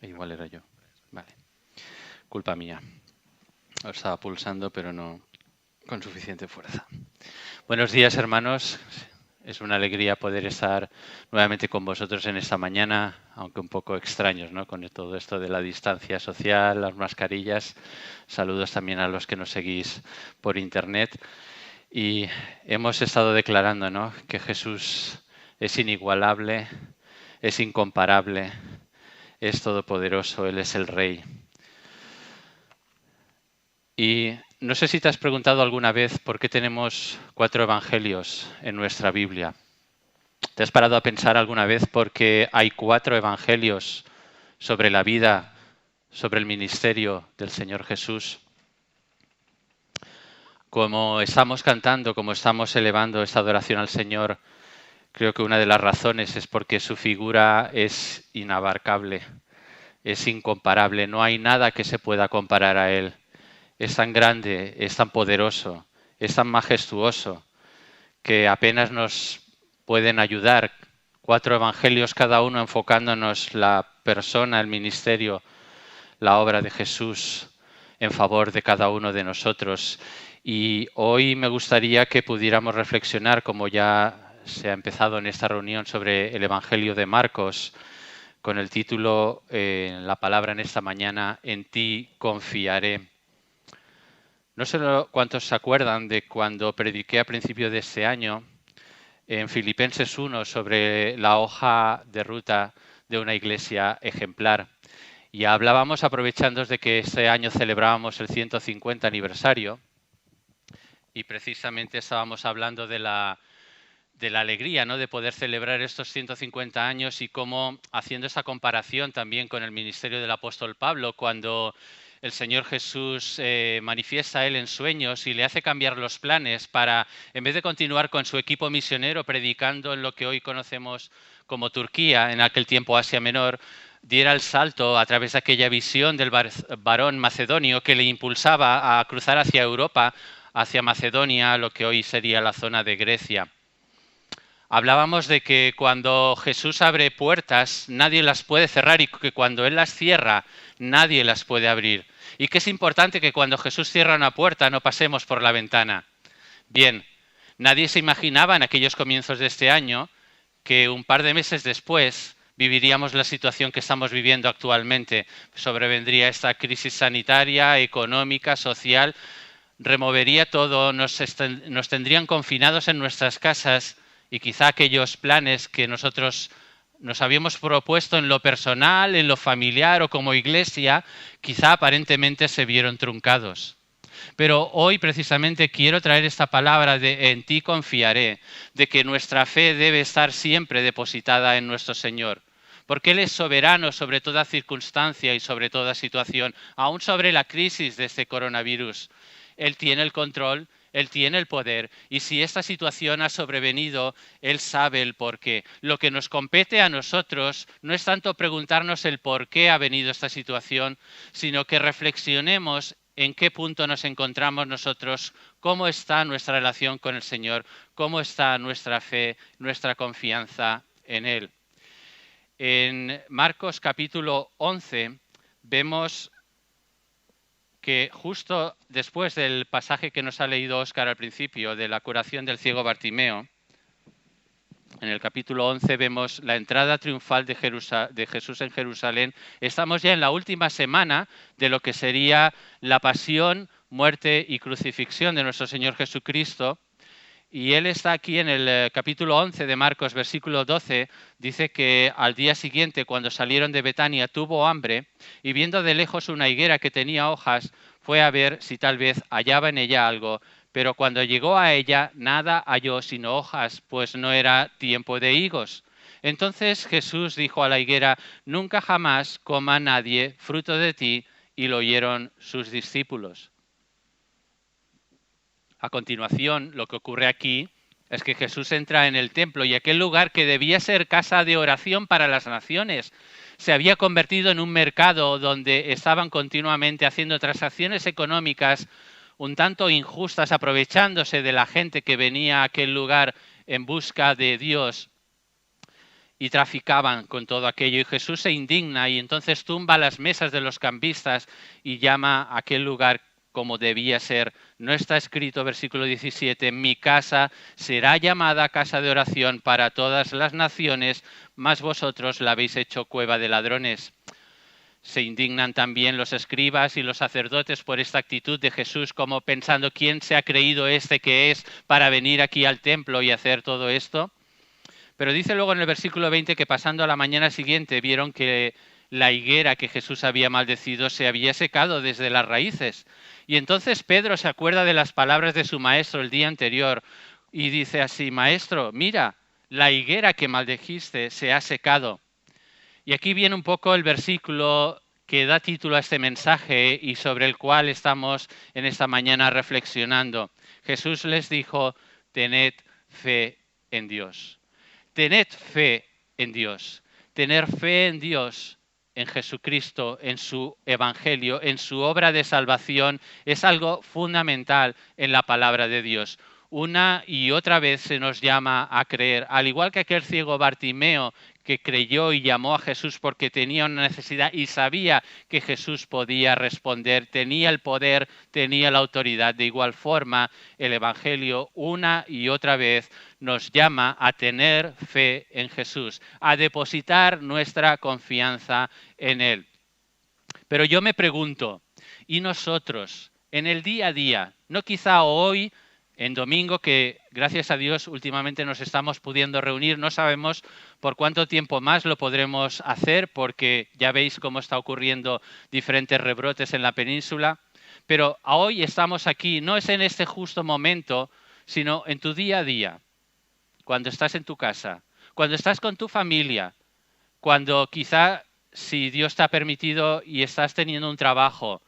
Igual era yo. Vale. Culpa mía. Lo estaba pulsando, pero no con suficiente fuerza. Buenos días, hermanos. Es una alegría poder estar nuevamente con vosotros en esta mañana, aunque un poco extraños, ¿no? Con todo esto de la distancia social, las mascarillas. Saludos también a los que nos seguís por internet. Y hemos estado declarando, ¿no?, que Jesús es inigualable, es incomparable, es todopoderoso, Él es el Rey. Y no sé si te has preguntado alguna vez por qué tenemos 4 evangelios en nuestra Biblia. ¿Te has parado a pensar alguna vez por qué hay 4 evangelios sobre la vida, sobre el ministerio del Señor Jesús? Como estamos cantando, como estamos elevando esta adoración al Señor, creo que una de las razones es porque su figura es inabarcable, es incomparable, no hay nada que se pueda comparar a Él. Es tan grande, es tan poderoso, es tan majestuoso, que apenas nos pueden ayudar 4 evangelios cada uno enfocándonos la persona, el ministerio, la obra de Jesús en favor de cada uno de nosotros. Y hoy me gustaría que pudiéramos reflexionar, como ya se ha empezado en esta reunión, sobre el Evangelio de Marcos, con el título, la palabra en esta mañana, En ti confiaré. No sé cuántos se acuerdan de cuando prediqué a principio de este año en Filipenses 1 sobre la hoja de ruta de una iglesia ejemplar. Y hablábamos, aprovechando de que este año celebrábamos el 150 aniversario, y precisamente estábamos hablando de la alegría, ¿no?, de poder celebrar estos 150 años y cómo, haciendo esa comparación también con el ministerio del apóstol Pablo, cuando el Señor Jesús manifiesta a él en sueños y le hace cambiar los planes para, en vez de continuar con su equipo misionero predicando en lo que hoy conocemos como Turquía, en aquel tiempo Asia Menor, diera el salto a través de aquella visión del varón macedonio que le impulsaba a cruzar hacia Europa, hacia Macedonia, lo que hoy sería la zona de Grecia. Hablábamos de que cuando Jesús abre puertas, nadie las puede cerrar, y que cuando Él las cierra, nadie las puede abrir. Y que es importante que cuando Jesús cierra una puerta no pasemos por la ventana. Bien, nadie se imaginaba en aquellos comienzos de este año que un par de meses después viviríamos la situación que estamos viviendo actualmente. Sobrevendría esta crisis sanitaria, económica, social, removería todo, nos tendrían confinados en nuestras casas, y quizá aquellos planes que nosotros nos habíamos propuesto en lo personal, en lo familiar o como iglesia, quizá aparentemente se vieron truncados. Pero hoy precisamente quiero traer esta palabra de en ti confiaré, de que nuestra fe debe estar siempre depositada en nuestro Señor, porque Él es soberano sobre toda circunstancia y sobre toda situación, aún sobre la crisis de este coronavirus. Él tiene el control, Él tiene el poder, y si esta situación ha sobrevenido, Él sabe el porqué. Lo que nos compete a nosotros no es tanto preguntarnos el por qué ha venido esta situación, sino que reflexionemos en qué punto nos encontramos nosotros, cómo está nuestra relación con el Señor, cómo está nuestra fe, nuestra confianza en Él. En Marcos capítulo 11 vemos que justo después del pasaje que nos ha leído Óscar al principio, de la curación del ciego Bartimeo, en el capítulo 11 vemos la entrada triunfal de Jesús en Jerusalén. Estamos ya en la última semana de lo que sería la pasión, muerte y crucifixión de nuestro Señor Jesucristo. Y Él está aquí en el capítulo 11 de Marcos, versículo 12, dice que al día siguiente, cuando salieron de Betania, tuvo hambre, y viendo de lejos una higuera que tenía hojas, fue a ver si tal vez hallaba en ella algo. Pero cuando llegó a ella, nada halló sino hojas, pues no era tiempo de higos. Entonces Jesús dijo a la higuera: nunca jamás coma nadie fruto de ti. Y lo oyeron sus discípulos. A continuación, lo que ocurre aquí es que Jesús entra en el templo, y aquel lugar que debía ser casa de oración para las naciones se había convertido en un mercado donde estaban continuamente haciendo transacciones económicas un tanto injustas, aprovechándose de la gente que venía a aquel lugar en busca de Dios. y traficaban con todo aquello. Y Jesús se indigna y entonces tumba las mesas de los cambistas y llama a aquel lugar como debía ser. No está escrito, versículo 17, mi casa será llamada casa de oración para todas las naciones, mas vosotros la habéis hecho cueva de ladrones. Se indignan también los escribas y los sacerdotes por esta actitud de Jesús, como pensando, ¿quién se ha creído este que es para venir aquí al templo y hacer todo esto? Pero dice luego en el versículo 20 que pasando a la mañana siguiente vieron que la higuera que Jesús había maldecido se había secado desde las raíces. Y entonces Pedro se acuerda de las palabras de su maestro el día anterior y dice así, maestro, mira, la higuera que maldijiste se ha secado. Y aquí viene un poco el versículo que da título a este mensaje y sobre el cual estamos en esta mañana reflexionando. Jesús les dijo, tened fe en Dios. Tened fe en Dios. Tener fe en Dios, en Jesucristo, en su evangelio, en su obra de salvación, es algo fundamental en la palabra de Dios. Una y otra vez se nos llama a creer, al igual que aquel ciego Bartimeo que creyó y llamó a Jesús porque tenía una necesidad y sabía que Jesús podía responder, tenía el poder, tenía la autoridad. De igual forma, el Evangelio una y otra vez nos llama a tener fe en Jesús, a depositar nuestra confianza en Él. Pero yo me pregunto, ¿y nosotros en el día a día, no quizá hoy, en domingo, que gracias a Dios últimamente nos estamos pudiendo reunir, no sabemos por cuánto tiempo más lo podremos hacer porque ya veis cómo está ocurriendo diferentes rebrotes en la península, pero hoy estamos aquí, no es en este justo momento, sino en tu día a día, cuando estás en tu casa, cuando estás con tu familia, cuando quizá, si Dios te ha permitido y estás teniendo un trabajo,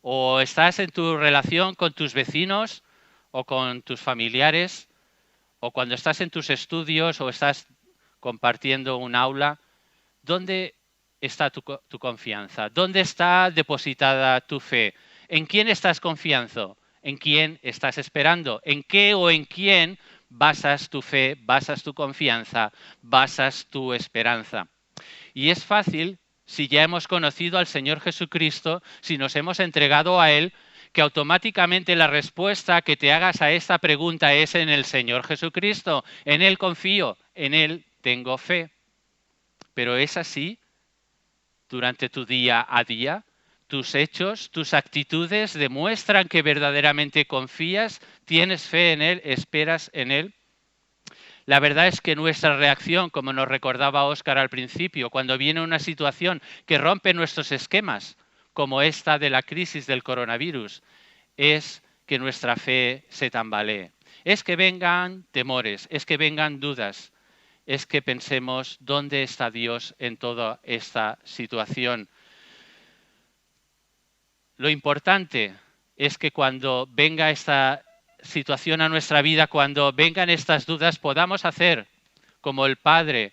o estás en tu relación con tus vecinos, o con tus familiares, o cuando estás en tus estudios o estás compartiendo un aula, ¿dónde está tu confianza? ¿Dónde está depositada tu fe? ¿En quién estás confiando? ¿En quién estás esperando? ¿En qué o en quién basas tu fe, basas tu confianza, basas tu esperanza? Y es fácil, si ya hemos conocido al Señor Jesucristo, si nos hemos entregado a Él, que automáticamente la respuesta que te hagas a esta pregunta es en el Señor Jesucristo. En Él confío, en Él tengo fe. Pero es así durante tu día a día. Tus hechos, tus actitudes demuestran que verdaderamente confías, tienes fe en Él, esperas en Él. La verdad es que nuestra reacción, como nos recordaba Óscar al principio, cuando viene una situación que rompe nuestros esquemas, como esta de la crisis del coronavirus, es que nuestra fe se tambalee. Es que vengan temores, es que vengan dudas, es que pensemos dónde está Dios en toda esta situación. Lo importante es que cuando venga esta situación a nuestra vida, cuando vengan estas dudas, podamos hacer como el padre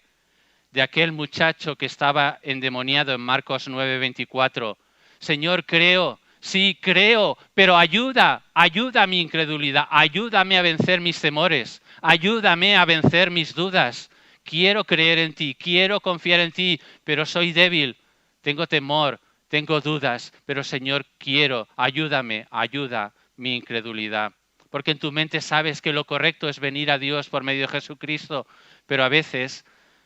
de aquel muchacho que estaba endemoniado en Marcos 9:24. Señor, creo, sí, creo, pero ayuda a mi incredulidad, ayúdame a vencer mis temores, ayúdame a vencer mis dudas. Quiero creer en ti, quiero confiar en ti, pero soy débil, tengo temor, tengo dudas, pero Señor, quiero, ayúdame, ayuda mi incredulidad. Porque en tu mente sabes que lo correcto es venir a Dios por medio de Jesucristo, pero a veces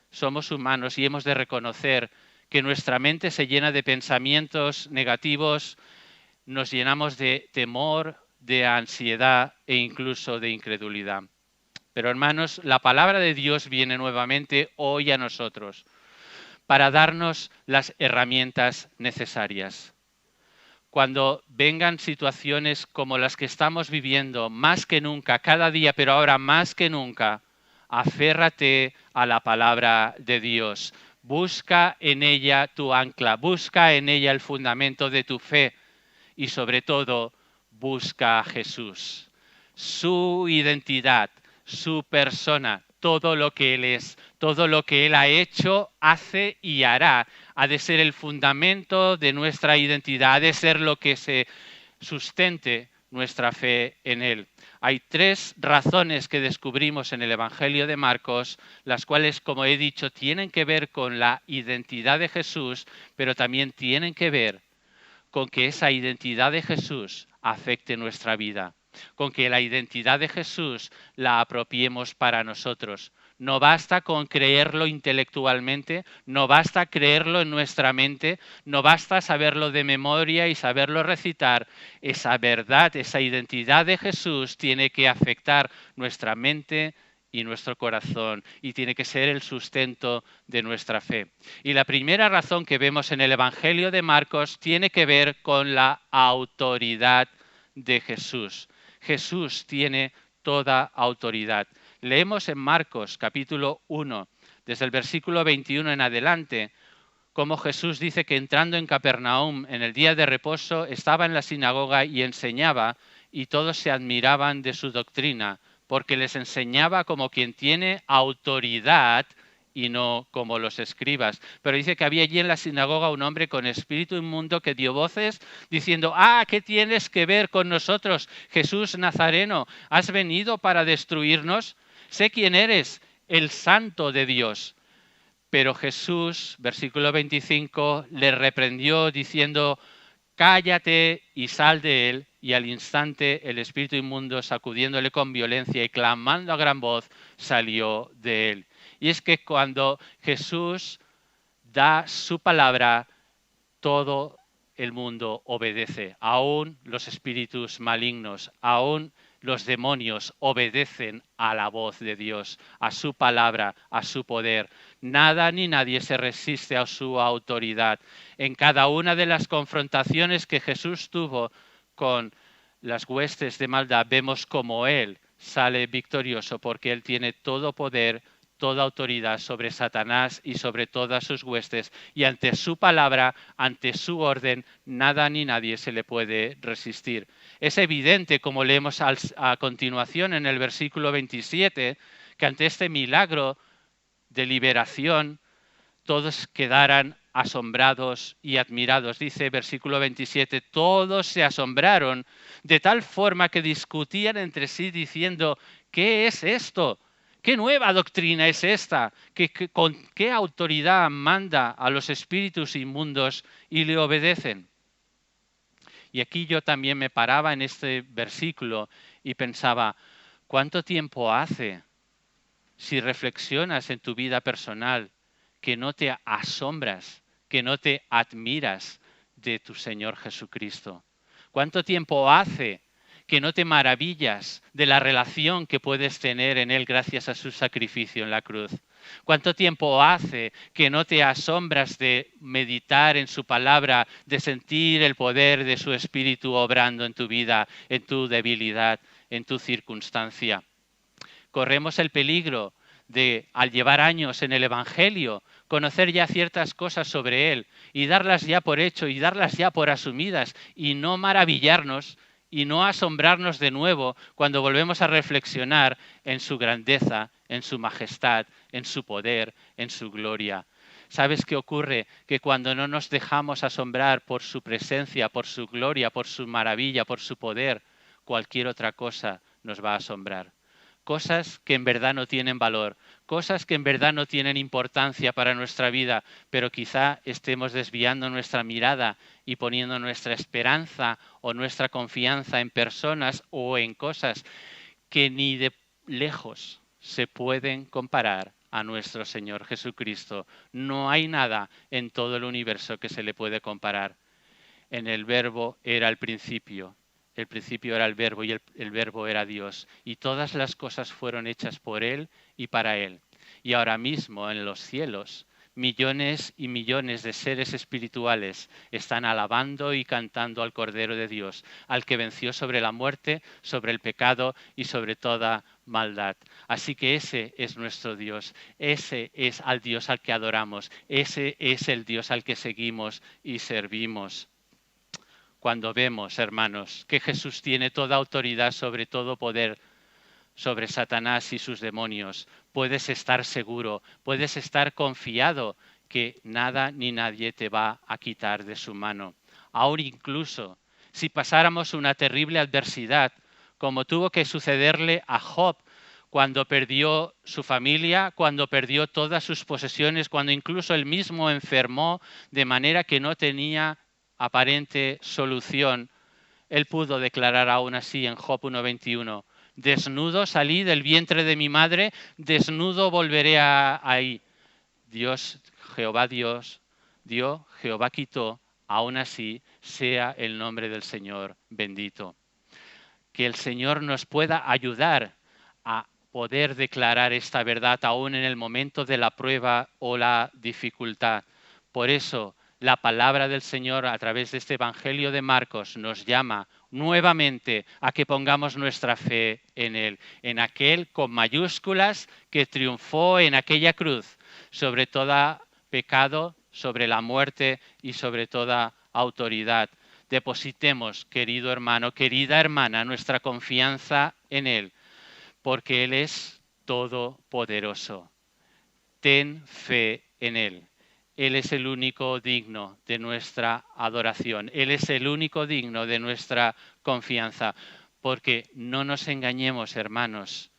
somos humanos y hemos de reconocer que nuestra mente se llena de pensamientos negativos, nos llenamos de temor, de ansiedad e incluso de incredulidad. Pero hermanos, la palabra de Dios viene nuevamente hoy a nosotros para darnos las herramientas necesarias. Cuando vengan situaciones como las que estamos viviendo, más que nunca, cada día, pero ahora más que nunca, aférrate a la palabra de Dios. Busca en ella tu ancla, busca en ella el fundamento de tu fe y sobre todo busca a Jesús, su identidad, su persona, todo lo que Él es, todo lo que Él ha hecho, hace y hará. Ha de ser el fundamento de nuestra identidad, ha de ser lo que se sustente nuestra fe en Él. Hay 3 razones que descubrimos en el Evangelio de Marcos, las cuales, como he dicho, tienen que ver con la identidad de Jesús, pero también tienen que ver con que esa identidad de Jesús afecte nuestra vida, con que la identidad de Jesús la apropiemos para nosotros. No basta con creerlo intelectualmente, no basta creerlo en nuestra mente, no basta saberlo de memoria y saberlo recitar. Esa verdad, esa identidad de Jesús tiene que afectar nuestra mente y nuestro corazón, y tiene que ser el sustento de nuestra fe. Y la primera razón que vemos en el Evangelio de Marcos tiene que ver con la autoridad de Jesús. Jesús tiene toda autoridad. Leemos en Marcos capítulo 1, desde el versículo 21 en adelante, cómo Jesús dice que entrando en Capernaum en el día de reposo estaba en la sinagoga y enseñaba, y todos se admiraban de su doctrina, porque les enseñaba como quien tiene autoridad y no como los escribas. Pero dice que había allí en la sinagoga un hombre con espíritu inmundo que dio voces diciendo: ¿qué tienes que ver con nosotros, Jesús Nazareno? ¿Has venido para destruirnos? Sé quién eres, el Santo de Dios. Pero Jesús, versículo 25, le reprendió diciendo: cállate y sal de él. Y al instante el espíritu inmundo, sacudiéndole con violencia y clamando a gran voz, salió de él. Y es que cuando Jesús da su palabra, todo el mundo obedece. Aún los espíritus malignos, aún los demonios obedecen a la voz de Dios, a su palabra, a su poder. Nada ni nadie se resiste a su autoridad. En cada una de las confrontaciones que Jesús tuvo con las huestes de maldad, vemos cómo Él sale victorioso, porque Él tiene todo poder, toda autoridad sobre Satanás y sobre todas sus huestes, y ante su palabra, ante su orden, nada ni nadie se le puede resistir. Es evidente, como leemos a continuación en el versículo 27, que ante este milagro de liberación todos quedaran asombrados y admirados. Dice versículo 27, todos se asombraron de tal forma que discutían entre sí diciendo: ¿qué es esto? ¿Qué nueva doctrina es esta? ¿Con qué autoridad manda a los espíritus inmundos y le obedecen? Y aquí yo también me paraba en este versículo y pensaba: ¿cuánto tiempo hace, si reflexionas en tu vida personal, que no te asombras, que no te admiras de tu Señor Jesucristo? ¿Cuánto tiempo hace que no te maravillas de la relación que puedes tener en Él gracias a su sacrificio en la cruz? ¿Cuánto tiempo hace que no te asombras de meditar en su palabra, de sentir el poder de su Espíritu obrando en tu vida, en tu debilidad, en tu circunstancia? Corremos el peligro de, al llevar años en el Evangelio, conocer ya ciertas cosas sobre Él y darlas ya por hecho y darlas ya por asumidas, y no maravillarnos y no asombrarnos de nuevo cuando volvemos a reflexionar en su grandeza, en su majestad, en su poder, en su gloria. ¿Sabes qué ocurre? Que cuando no nos dejamos asombrar por su presencia, por su gloria, por su maravilla, por su poder, cualquier otra cosa nos va a asombrar. Cosas que en verdad no tienen valor, cosas que en verdad no tienen importancia para nuestra vida, pero quizá estemos desviando nuestra mirada y poniendo nuestra esperanza o nuestra confianza en personas o en cosas que ni de lejos se pueden comparar a nuestro Señor Jesucristo. No hay nada en todo el universo que se le puede comparar. En el Verbo era el principio era el Verbo y el Verbo era Dios, y todas las cosas fueron hechas por Él y para Él. Y ahora mismo en los cielos, millones y millones de seres espirituales están alabando y cantando al Cordero de Dios, al que venció sobre la muerte, sobre el pecado y sobre toda maldad. Así que ese es nuestro Dios, ese es al Dios al que adoramos, ese es el Dios al que seguimos y servimos. Cuando vemos, hermanos, que Jesús tiene toda autoridad sobre todo poder, sobre Satanás y sus demonios, puedes estar seguro, puedes estar confiado que nada ni nadie te va a quitar de su mano. Aún incluso si pasáramos una terrible adversidad, como tuvo que sucederle a Job cuando perdió su familia, cuando perdió todas sus posesiones, cuando incluso él mismo enfermó de manera que no tenía aparente solución, él pudo declarar aún así en Job 1:21, desnudo salí del vientre de mi madre, desnudo volveré ahí. Dios, Jehová Dios, dio, Jehová quitó, aún así sea el nombre del Señor bendito. Que el Señor nos pueda ayudar a poder declarar esta verdad aún en el momento de la prueba o la dificultad. Por eso, la palabra del Señor a través de este Evangelio de Marcos nos llama nuevamente a que pongamos nuestra fe en Él, en aquel con mayúsculas que triunfó en aquella cruz sobre todo pecado, sobre la muerte y sobre toda autoridad. Depositemos, querido hermano, querida hermana, nuestra confianza en Él, porque Él es todopoderoso. Ten fe en Él. Él es el único digno de nuestra adoración. Él es el único digno de nuestra confianza. Porque no nos engañemos, hermanos,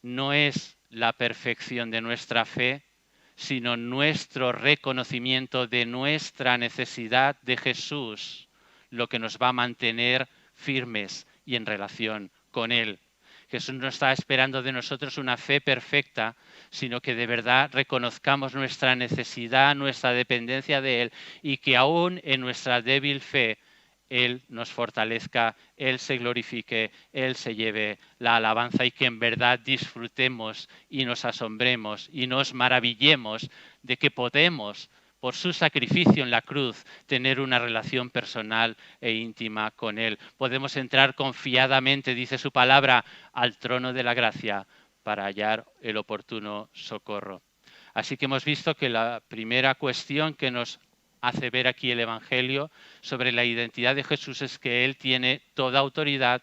no es la perfección de nuestra fe, sino nuestro reconocimiento de nuestra necesidad de Jesús, lo que nos va a mantener firmes y en relación con Él. Jesús no está esperando de nosotros una fe perfecta, sino que de verdad reconozcamos nuestra necesidad, nuestra dependencia de Él y que aún en nuestra débil fe Él nos fortalezca, Él se glorifique, Él se lleve la alabanza y que en verdad disfrutemos y nos asombremos y nos maravillemos de que podemos, por su sacrificio en la cruz, tener una relación personal e íntima con Él. Podemos entrar confiadamente, dice su palabra, al trono de la gracia para hallar el oportuno socorro. Así que hemos visto que la primera cuestión que nos hace ver aquí el Evangelio sobre la identidad de Jesús es que Él tiene toda autoridad,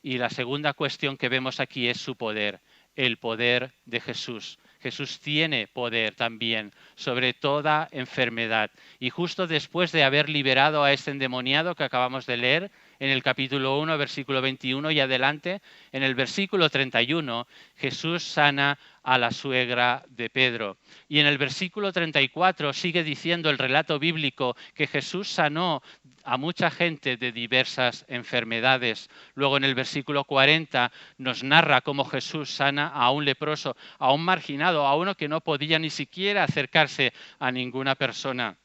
y la segunda cuestión que vemos aquí es su poder, el poder de Jesús. Jesús tiene poder también sobre toda enfermedad. Y justo después de haber liberado a este endemoniado que acabamos de leer, en el capítulo 1, versículo 21 y adelante, en el versículo 31, Jesús sana a la suegra de Pedro. Y en el versículo 34 sigue diciendo el relato bíblico que Jesús sanó a mucha gente de diversas enfermedades. Luego en el versículo 40 nos narra cómo Jesús sana a un leproso, a un marginado, a uno que no podía ni siquiera acercarse a ninguna persona.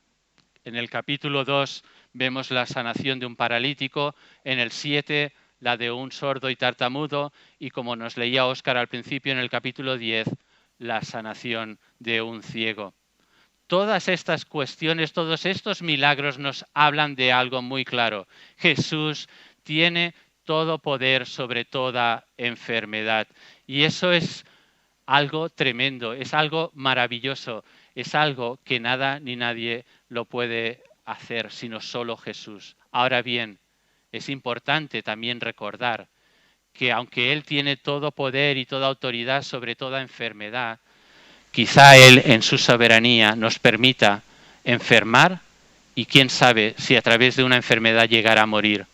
En el capítulo 2 vemos la sanación de un paralítico, en el 7 la de un sordo y tartamudo, y como nos leía Óscar al principio, en el capítulo 10 la sanación de un ciego. Todas estas cuestiones, todos estos milagros nos hablan de algo muy claro. Jesús tiene todo poder sobre toda enfermedad. Y eso es algo tremendo, es algo maravilloso, es algo que nada ni nadie lo puede hacer, sino solo Jesús. Ahora bien, es importante también recordar que aunque Él tiene todo poder y toda autoridad sobre toda enfermedad, quizá Él en su soberanía nos permita enfermar y quién sabe si a través de una enfermedad llegará a morir.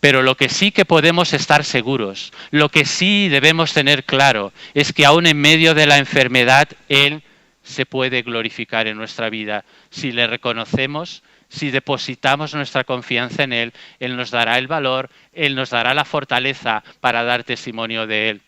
Pero lo que sí que podemos estar seguros, lo que sí debemos tener claro, es que aún en medio de la enfermedad Él se puede glorificar en nuestra vida. Si le reconocemos, si depositamos nuestra confianza en Él, Él nos dará el valor, Él nos dará la fortaleza para dar testimonio de Él.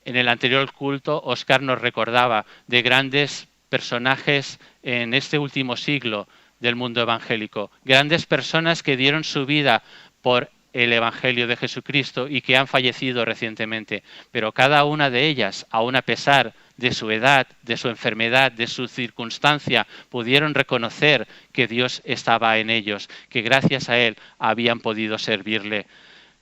En el anterior culto, Óscar nos recordaba de grandes personajes en este último siglo del mundo evangélico, grandes personas que dieron su vida por el Evangelio de Jesucristo y que han fallecido recientemente, pero cada una de ellas, aun a pesar de su edad, de su enfermedad, de su circunstancia, pudieron reconocer que Dios estaba en ellos, que gracias a Él habían podido servirle.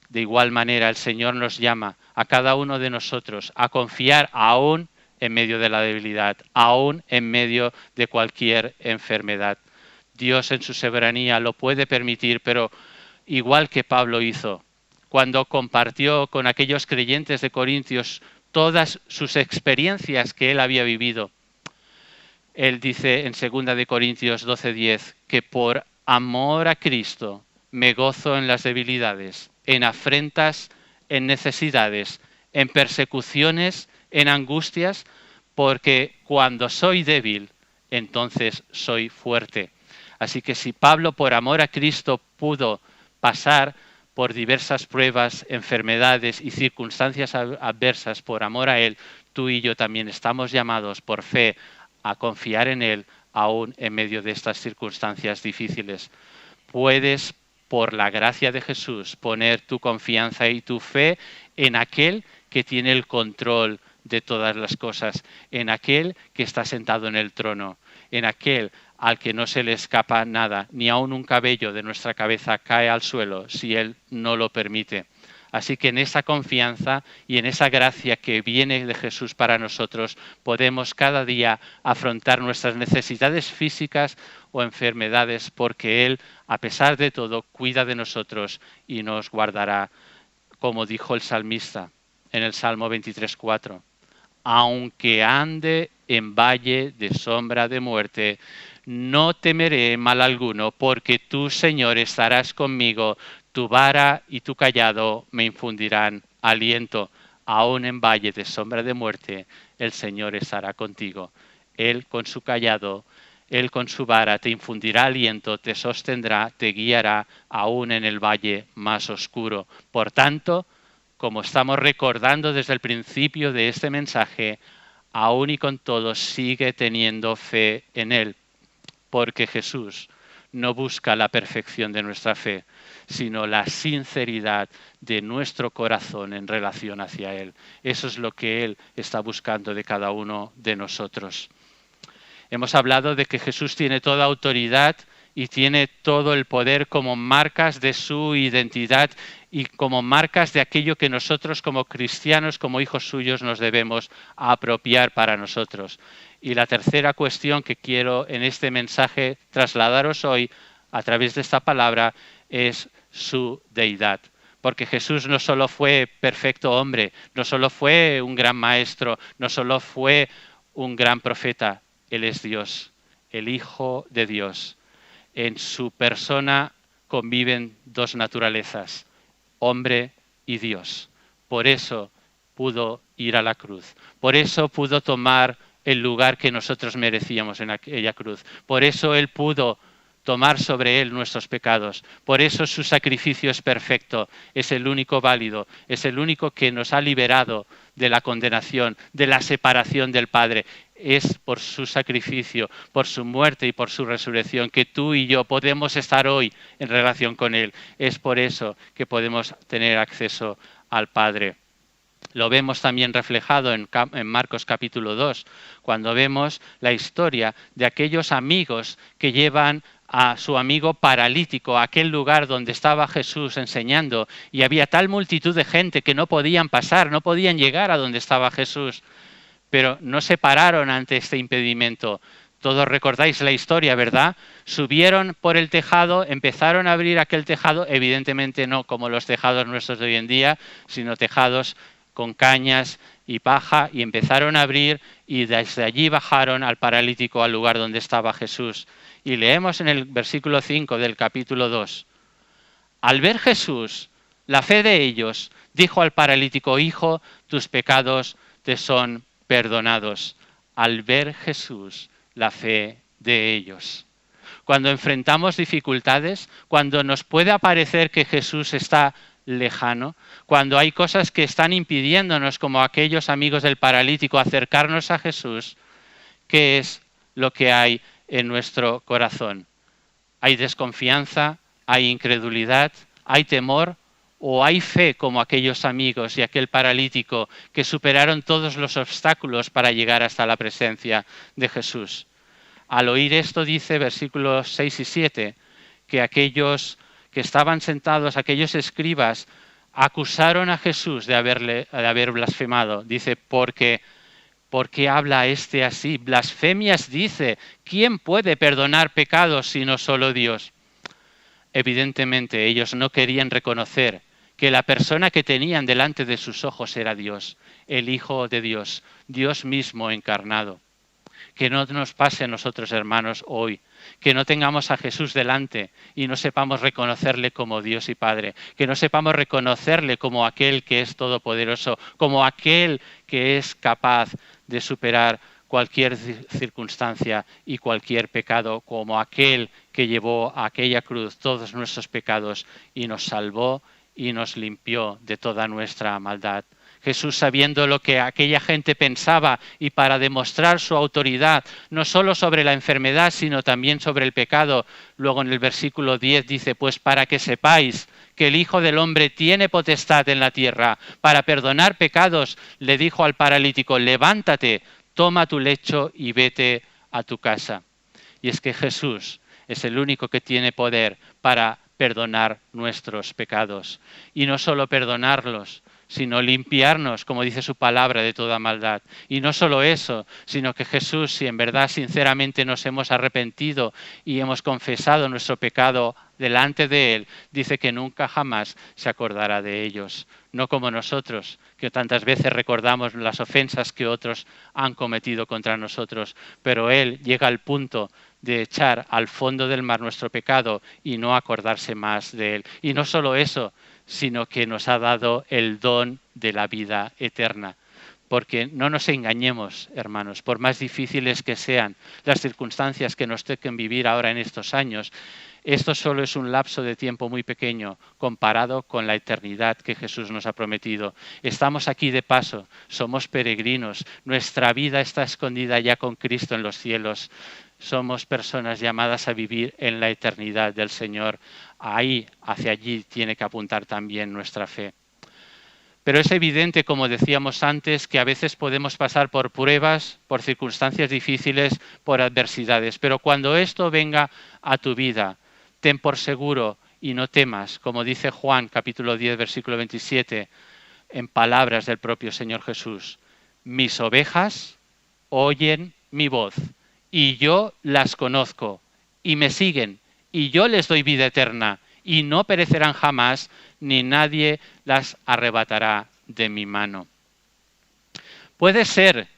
De igual manera, el Señor nos llama a cada uno de nosotros a confiar aún en medio de la debilidad, aún en medio de cualquier enfermedad. Dios en su soberanía lo puede permitir, pero igual que Pablo hizo, cuando compartió con aquellos creyentes de Corintios todas sus experiencias que él había vivido, él dice en 2 de Corintios 12:10 que por amor a Cristo me gozo en las debilidades, en afrentas, en necesidades, en persecuciones, en angustias, porque cuando soy débil, entonces soy fuerte. Así que si Pablo, por amor a Cristo, pudo pasar por diversas pruebas, enfermedades y circunstancias adversas por amor a Él, tú y yo también estamos llamados por fe a confiar en Él aún en medio de estas circunstancias difíciles. Puedes, por la gracia de Jesús, poner tu confianza y tu fe en aquel que tiene el control de todas las cosas, en aquel que está sentado en el trono, en aquel al que no se le escapa nada, ni aun un cabello de nuestra cabeza cae al suelo si Él no lo permite. Así que en esa confianza y en esa gracia que viene de Jesús para nosotros, podemos cada día afrontar nuestras necesidades físicas o enfermedades, porque Él, a pesar de todo, cuida de nosotros y nos guardará, como dijo el salmista en el Salmo 23:4. Aunque ande en valle de sombra de muerte, no temeré mal alguno, porque tú, Señor, estarás conmigo, tu vara y tu cayado me infundirán aliento. Aún en valle de sombra de muerte, el Señor estará contigo. Él con su cayado, Él con su vara te infundirá aliento, te sostendrá, te guiará, aún en el valle más oscuro. Por tanto, como estamos recordando desde el principio de este mensaje, aún y con todo sigue teniendo fe en Él, porque Jesús no busca la perfección de nuestra fe, sino la sinceridad de nuestro corazón en relación hacia Él. Eso es lo que Él está buscando de cada uno de nosotros. Hemos hablado de que Jesús tiene toda autoridad y tiene todo el poder como marcas de su identidad y como marcas de aquello que nosotros como cristianos, como hijos suyos, nos debemos apropiar para nosotros. Y la tercera cuestión que quiero en este mensaje trasladaros hoy a través de esta palabra es su deidad. Porque Jesús no solo fue perfecto hombre, no solo fue un gran maestro, no solo fue un gran profeta, Él es Dios, el Hijo de Dios. En su persona conviven dos naturalezas, hombre y Dios. Por eso pudo ir a la cruz. Por eso pudo tomar el lugar que nosotros merecíamos en aquella cruz. Por eso Él pudo tomar sobre Él nuestros pecados. Por eso su sacrificio es perfecto, es el único válido, es el único que nos ha liberado de la condenación, de la separación del Padre. Es por su sacrificio, por su muerte y por su resurrección que tú y yo podemos estar hoy en relación con Él. Es por eso que podemos tener acceso al Padre. Lo vemos también reflejado en Marcos capítulo 2, cuando vemos la historia de aquellos amigos que llevan a su amigo paralítico a aquel lugar donde estaba Jesús enseñando, y había tal multitud de gente que no podían pasar, no podían llegar a donde estaba Jesús, pero no se pararon ante este impedimento. Todos recordáis la historia, ¿verdad? Subieron por el tejado, empezaron a abrir aquel tejado, evidentemente no como los tejados nuestros de hoy en día, sino tejados con cañas y paja, y empezaron a abrir, y desde allí bajaron al paralítico al lugar donde estaba Jesús. Y leemos en el versículo 5 del capítulo 2. Al ver Jesús la fe de ellos, dijo al paralítico: Hijo, tus pecados te son perdonados. Al ver Jesús la fe de ellos. Cuando enfrentamos dificultades, cuando nos puede parecer que Jesús está lejano, cuando hay cosas que están impidiéndonos, como aquellos amigos del paralítico, acercarnos a Jesús, ¿qué es lo que hay en nuestro corazón? ¿Hay desconfianza? ¿Hay incredulidad? ¿Hay temor? ¿O hay fe como aquellos amigos y aquel paralítico que superaron todos los obstáculos para llegar hasta la presencia de Jesús? Al oír esto, dice versículos 6 y 7, que aquellos que estaban sentados, aquellos escribas, acusaron a Jesús de haber blasfemado. Dice, ¿por qué habla este así? Blasfemias dice. ¿Quién puede perdonar pecados sino solo Dios? Evidentemente ellos no querían reconocer que la persona que tenían delante de sus ojos era Dios, el Hijo de Dios, Dios mismo encarnado. Que no nos pase a nosotros, hermanos, hoy. Que no tengamos a Jesús delante y no sepamos reconocerle como Dios y Padre. Que no sepamos reconocerle como aquel que es todopoderoso, como aquel que es capaz de superar cualquier circunstancia y cualquier pecado, como aquel que llevó a aquella cruz todos nuestros pecados y nos salvó y nos limpió de toda nuestra maldad. Jesús, sabiendo lo que aquella gente pensaba y para demostrar su autoridad, no solo sobre la enfermedad, sino también sobre el pecado, luego en el versículo 10 dice, pues para que sepáis que el Hijo del Hombre tiene potestad en la tierra para perdonar pecados, le dijo al paralítico, levántate, toma tu lecho y vete a tu casa. Y es que Jesús es el único que tiene poder para perdonar nuestros pecados. Y no solo perdonarlos, sino limpiarnos, como dice su palabra, de toda maldad. Y no solo eso, sino que Jesús, si en verdad sinceramente nos hemos arrepentido y hemos confesado nuestro pecado delante de Él, dice que nunca jamás se acordará de ellos. No como nosotros, que tantas veces recordamos las ofensas que otros han cometido contra nosotros, pero Él llega al punto de echar al fondo del mar nuestro pecado y no acordarse más de Él. Y no solo eso, sino que nos ha dado el don de la vida eterna. Porque no nos engañemos, hermanos, por más difíciles que sean las circunstancias que nos toquen vivir ahora en estos años, esto solo es un lapso de tiempo muy pequeño comparado con la eternidad que Jesús nos ha prometido. Estamos aquí de paso, somos peregrinos, nuestra vida está escondida ya con Cristo en los cielos. Somos personas llamadas a vivir en la eternidad del Señor. Ahí, hacia allí, tiene que apuntar también nuestra fe. Pero es evidente, como decíamos antes, que a veces podemos pasar por pruebas, por circunstancias difíciles, por adversidades. Pero cuando esto venga a tu vida, ten por seguro y no temas, como dice Juan capítulo 10, versículo 27, en palabras del propio Señor Jesús. Mis ovejas oyen mi voz y yo las conozco y me siguen y yo les doy vida eterna y no perecerán jamás, ni nadie las arrebatará de mi mano. Puede ser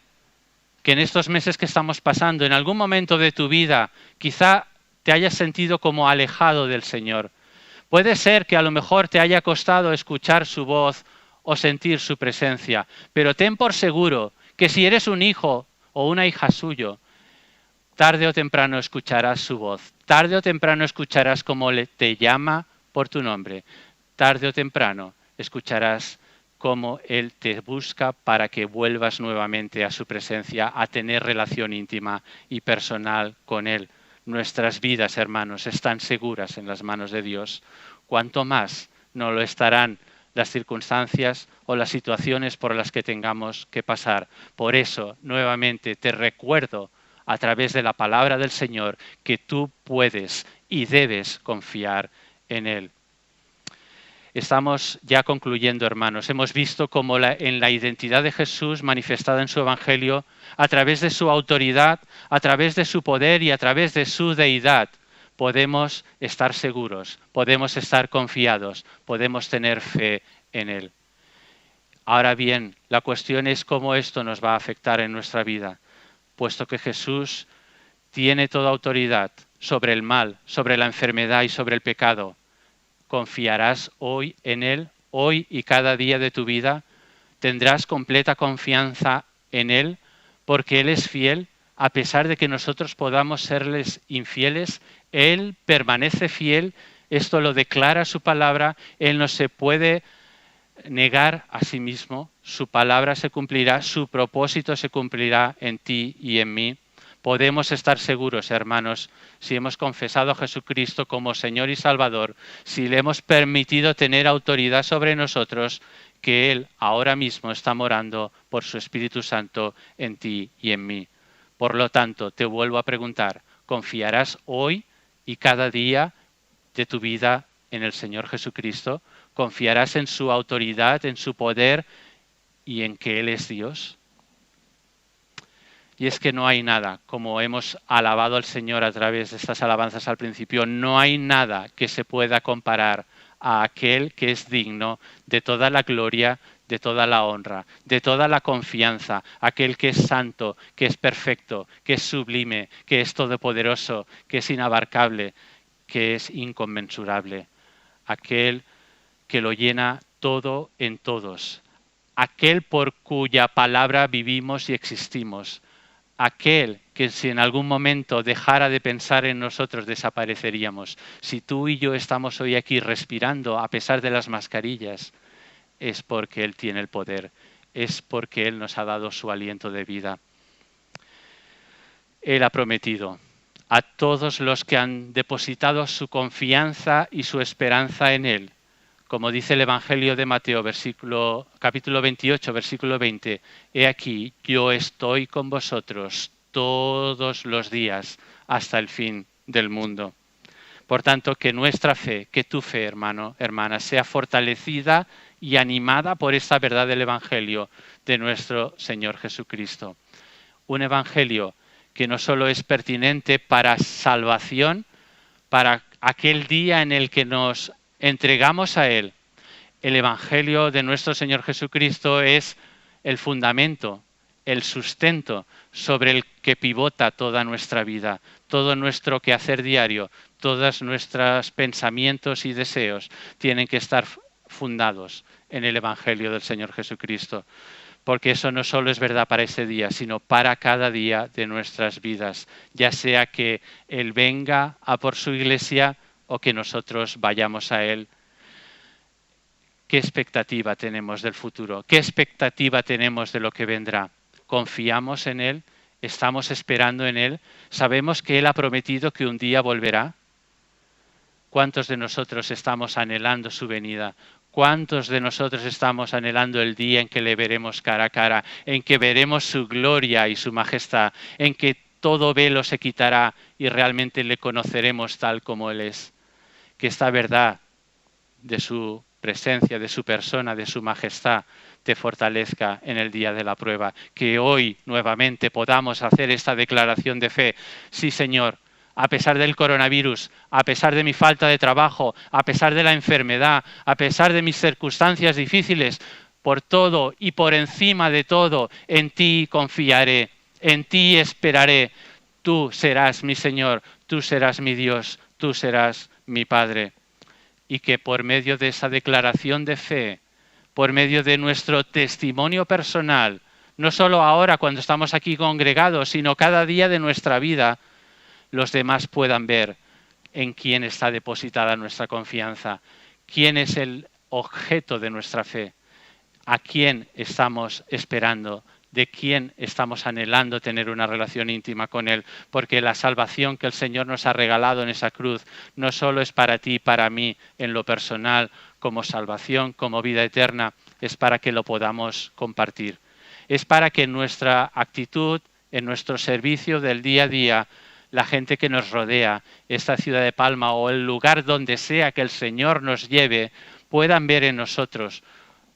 que en estos meses que estamos pasando, en algún momento de tu vida, quizá te hayas sentido como alejado del Señor. Puede ser que a lo mejor te haya costado escuchar su voz o sentir su presencia, pero ten por seguro que si eres un hijo o una hija suyo, tarde o temprano escucharás su voz, tarde o temprano escucharás cómo te llama por tu nombre, tarde o temprano escucharás cómo Él te busca para que vuelvas nuevamente a su presencia, a tener relación íntima y personal con Él. Nuestras vidas, hermanos, están seguras en las manos de Dios. Cuanto más no lo estarán las circunstancias o las situaciones por las que tengamos que pasar. Por eso, nuevamente, te recuerdo a través de la palabra del Señor que tú puedes y debes confiar en Él. Estamos ya concluyendo, hermanos. Hemos visto cómo en la identidad de Jesús manifestada en su Evangelio, a través de su autoridad, a través de su poder y a través de su deidad, podemos estar seguros, podemos estar confiados, podemos tener fe en Él. Ahora bien, la cuestión es cómo esto nos va a afectar en nuestra vida, puesto que Jesús tiene toda autoridad sobre el mal, sobre la enfermedad y sobre el pecado. ¿Confiarás hoy en Él, hoy y cada día de tu vida? ¿Tendrás completa confianza en Él porque Él es fiel? A pesar de que nosotros podamos serles infieles, Él permanece fiel. Esto lo declara su palabra. Él no se puede negar a sí mismo. Su palabra se cumplirá, su propósito se cumplirá en ti y en mí. Podemos estar seguros, hermanos, si hemos confesado a Jesucristo como Señor y Salvador, si le hemos permitido tener autoridad sobre nosotros, que Él ahora mismo está morando por su Espíritu Santo en ti y en mí. Por lo tanto, te vuelvo a preguntar, ¿confiarás hoy y cada día de tu vida en el Señor Jesucristo? ¿Confiarás en su autoridad, en su poder y en que Él es Dios? Y es que no hay nada, como hemos alabado al Señor a través de estas alabanzas al principio, no hay nada que se pueda comparar a aquel que es digno de toda la gloria, de toda la honra, de toda la confianza, aquel que es santo, que es perfecto, que es sublime, que es todopoderoso, que es inabarcable, que es inconmensurable, aquel que lo llena todo en todos, aquel por cuya palabra vivimos y existimos, aquel que si en algún momento dejara de pensar en nosotros desapareceríamos. Si tú y yo estamos hoy aquí respirando a pesar de las mascarillas, es porque Él tiene el poder, es porque Él nos ha dado su aliento de vida. Él ha prometido a todos los que han depositado su confianza y su esperanza en Él, como dice el Evangelio de Mateo, capítulo 28, versículo 20, he aquí, yo estoy con vosotros todos los días hasta el fin del mundo. Por tanto, que nuestra fe, que tu fe, hermano, hermana, sea fortalecida y animada por esta verdad del Evangelio de nuestro Señor Jesucristo. Un Evangelio que no solo es pertinente para salvación, para aquel día en el que nos entregamos a Él. El Evangelio de nuestro Señor Jesucristo es el fundamento, el sustento sobre el que pivota toda nuestra vida, todo nuestro quehacer diario, todos nuestros pensamientos y deseos tienen que estar fundados en el Evangelio del Señor Jesucristo. Porque eso no solo es verdad para ese día, sino para cada día de nuestras vidas, ya sea que Él venga a por su iglesia o que nosotros vayamos a Él. ¿Qué expectativa tenemos del futuro? ¿Qué expectativa tenemos de lo que vendrá? ¿Confiamos en Él? ¿Estamos esperando en Él? ¿Sabemos que Él ha prometido que un día volverá? ¿Cuántos de nosotros estamos anhelando su venida? ¿Cuántos de nosotros estamos anhelando el día en que le veremos cara a cara, en que veremos su gloria y su majestad, en que todo velo se quitará y realmente le conoceremos tal como Él es? Que esta verdad de su presencia, de su persona, de su majestad, te fortalezca en el día de la prueba. Que hoy nuevamente podamos hacer esta declaración de fe. Sí, Señor, a pesar del coronavirus, a pesar de mi falta de trabajo, a pesar de la enfermedad, a pesar de mis circunstancias difíciles, por todo y por encima de todo, en ti confiaré, en ti esperaré. Tú serás mi Señor, tú serás mi Dios, tú serás mi Padre. Y que por medio de esa declaración de fe, por medio de nuestro testimonio personal, no solo ahora cuando estamos aquí congregados, sino cada día de nuestra vida, los demás puedan ver en quién está depositada nuestra confianza, quién es el objeto de nuestra fe, a quién estamos esperando, de quién estamos anhelando tener una relación íntima con Él, porque la salvación que el Señor nos ha regalado en esa cruz no solo es para ti y para mí en lo personal, como salvación, como vida eterna, es para que lo podamos compartir. Es para que en nuestra actitud, en nuestro servicio del día a día, la gente que nos rodea, esta ciudad de Palma o el lugar donde sea que el Señor nos lleve, puedan ver en nosotros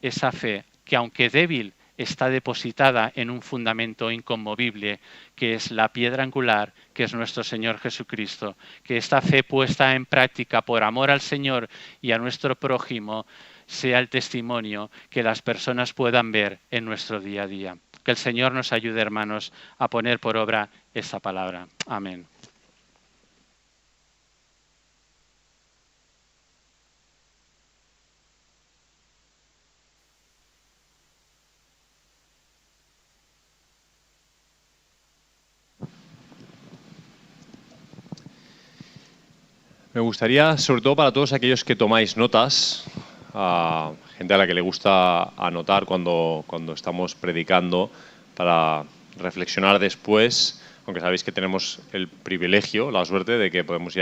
esa fe que, aunque débil, está depositada en un fundamento inconmovible, que es la piedra angular, que es nuestro Señor Jesucristo. Que esta fe puesta en práctica por amor al Señor y a nuestro prójimo sea el testimonio que las personas puedan ver en nuestro día a día. Que el Señor nos ayude, hermanos, a poner por obra esta palabra. Amén. Me gustaría, sobre todo para todos aquellos que tomáis notas, gente a la que le gusta anotar cuando estamos predicando, para reflexionar después, aunque sabéis que tenemos el privilegio, la suerte de que podemos ir